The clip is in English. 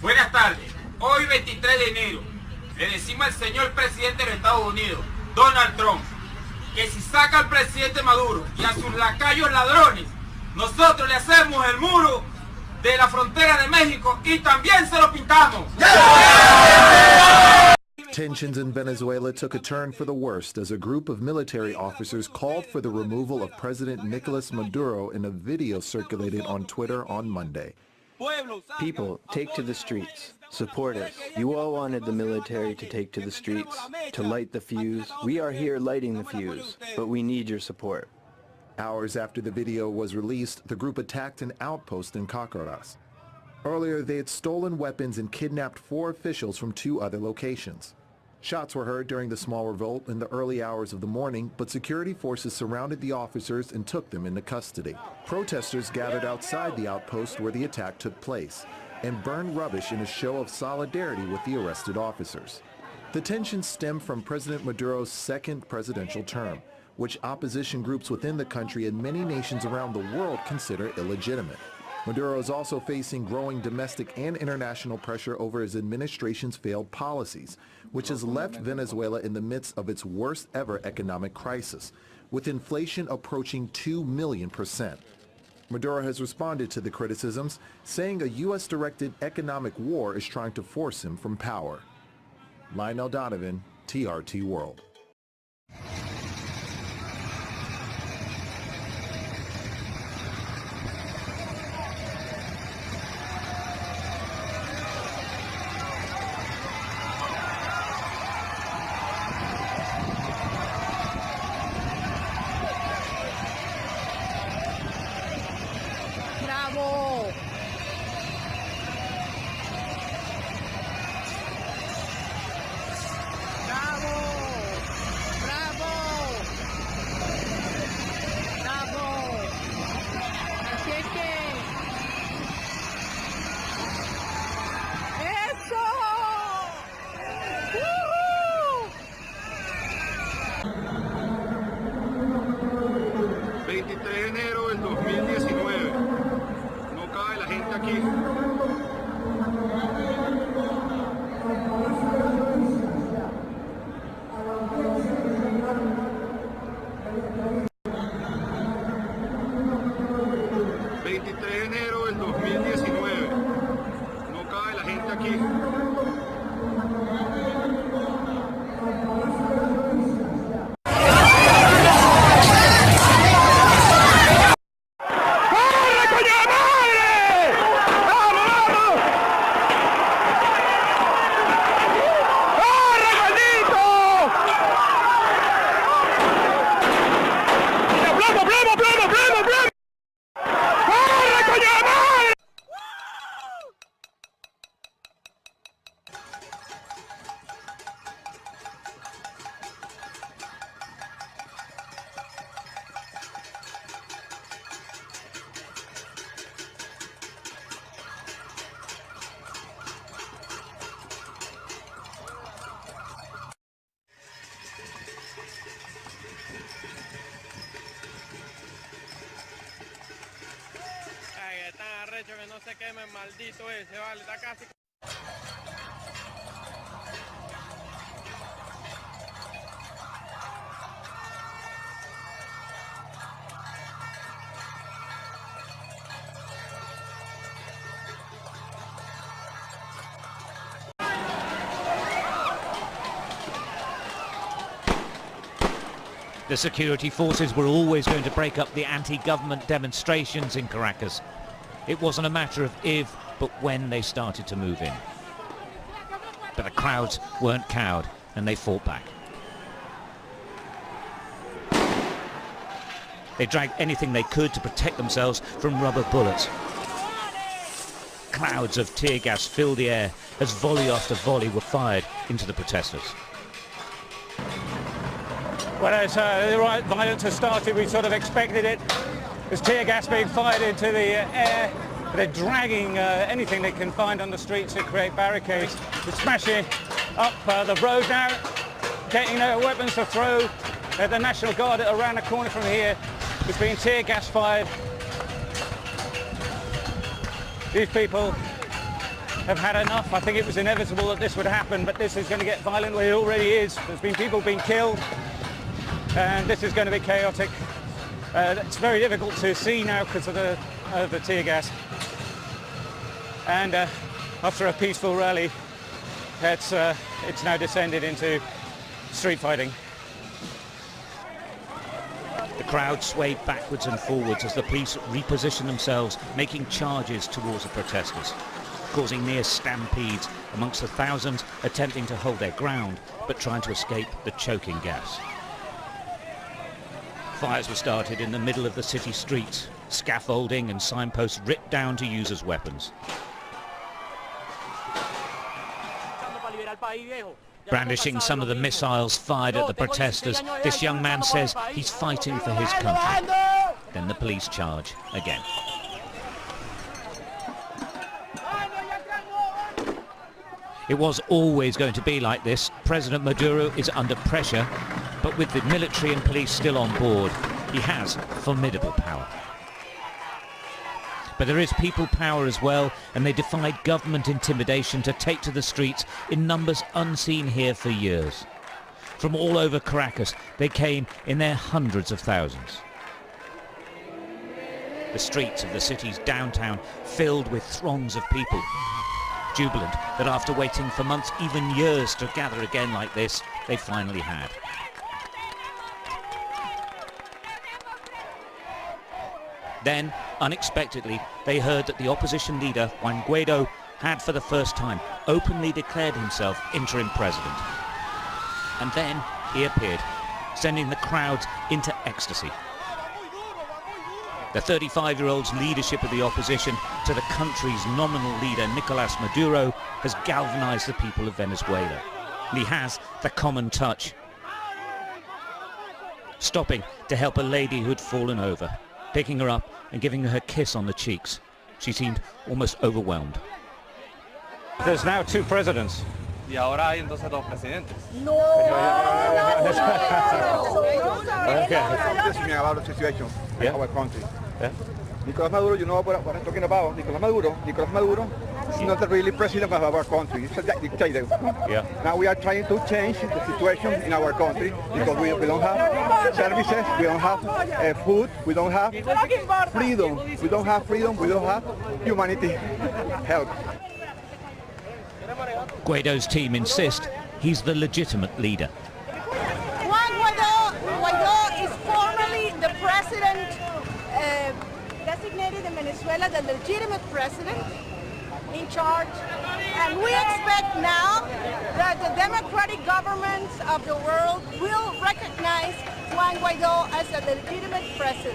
Buenas tardes. Hoy 23 de enero le decimos al señor presidente de los Estados Unidos, Donald Trump, que si saca al presidente Maduro y a sus lacayos ladrones, nosotros le hacemos el muro de la frontera de México y también se lo pintamos. Tensions in Venezuela took a turn for the worst as a group of military officers called for the removal of President Nicolas Maduro in a video circulated on Twitter on Monday. People, take to the streets. Support us. You all wanted the military to take to the streets, to light the fuse. We are here lighting the fuse, but we need your support. Hours after the video was released, the group attacked an outpost in crossroads. Earlier, they had stolen weapons and kidnapped 4 officials from 2 other locations. Shots were heard during the small revolt in the early hours of the morning, but security forces surrounded the officers and took them into custody. Protesters gathered outside the outpost where the attack took place and burned rubbish in a show of solidarity with the arrested officers. The tensions stem from President Maduro's second presidential term, which opposition groups within the country and many nations around the world consider illegitimate. Maduro is also facing growing domestic and international pressure over his administration's failed policies, which has left Venezuela in the midst of its worst ever economic crisis, with inflation approaching 2 million%. Maduro has responded to the criticisms, saying a U.S.-directed economic war is trying to force him from power. Lionel Donovan, TRT World. ¡Bravo! ¡Bravo! ¡Bravo! ¡Bravo! Así es que... ¡Eso! ¡Woohoo! 23 de enero del 2019. No cabe la gente aquí. ...23 de enero del 2019... ...no cabe la gente aquí. Tan arrecho que no se queme el maldito ese, vale, está casi... The security forces were always going to break up the anti-government demonstrations in Caracas. It wasn't a matter of if, but when they started to move in. But the crowds weren't cowed, and they fought back. They dragged anything they could to protect themselves from rubber bullets. Clouds of tear gas filled the air as volley after volley were fired into the protesters. Well, as the right violence has started, we sort of expected it. There's tear gas being fired into the air. They're dragging anything they can find on the streets to create barricades. They're smashing up the road now, getting their weapons to throw. The National Guard around the corner from here is being tear gas fired. These people have had enough. I think it was inevitable that this would happen, but this is going to get violent. Well, it already is. There's been people being killed, and this is going to be chaotic. It's very difficult to see now because of the tear gas. And after a peaceful rally, it's now descended into street fighting. The crowd swayed backwards and forwards as the police repositioned themselves, making charges towards the protesters, causing near stampedes amongst the thousands attempting to hold their ground but trying to escape the choking gas. Fires were started in the middle of the city streets, scaffolding and signposts ripped down to use as weapons. Brandishing some of the missiles fired at the protesters, this young man says he's fighting for his country. Then the police charge again. It was always going to be like this. President Maduro is under pressure, but with the military and police still on board, he has formidable power. But there is people power as well, and they defied government intimidation to take to the streets in numbers unseen here for years. From all over Caracas, they came in their hundreds of thousands. The streets of the city's downtown filled with throngs of people, jubilant that after waiting for months, even years, to gather again like this, they finally had. Then, unexpectedly, they heard that the opposition leader, Juan Guaido, had for the first time openly declared himself interim president. And then he appeared, sending the crowds into ecstasy. The 35-year-old's leadership of the opposition to the country's nominal leader, Nicolás Maduro, has galvanized the people of Venezuela. And he has the common touch, stopping to help a lady who had fallen over, picking her up and giving her a kiss on the cheeks. She seemed almost overwhelmed. There's now two presidents. Y ahora hay entonces dos presidentes. Speaking about the situation in Yeah. our country. Yeah. Nicolás Maduro, you know what I'm talking about. Nicolás Maduro is not the really president of our country. It's a dictator. Yeah. Now we are trying to change the situation in our country because we don't have services, we don't have food, we don't have freedom. We don't have freedom, we don't have humanity help. Guaido's team insist he's the legitimate leader. Juan Guaido is formally the president, designated in Venezuela the legitimate president in charge. And we expect now that the democratic governments of the world will recognize Juan Guaido as the legitimate president.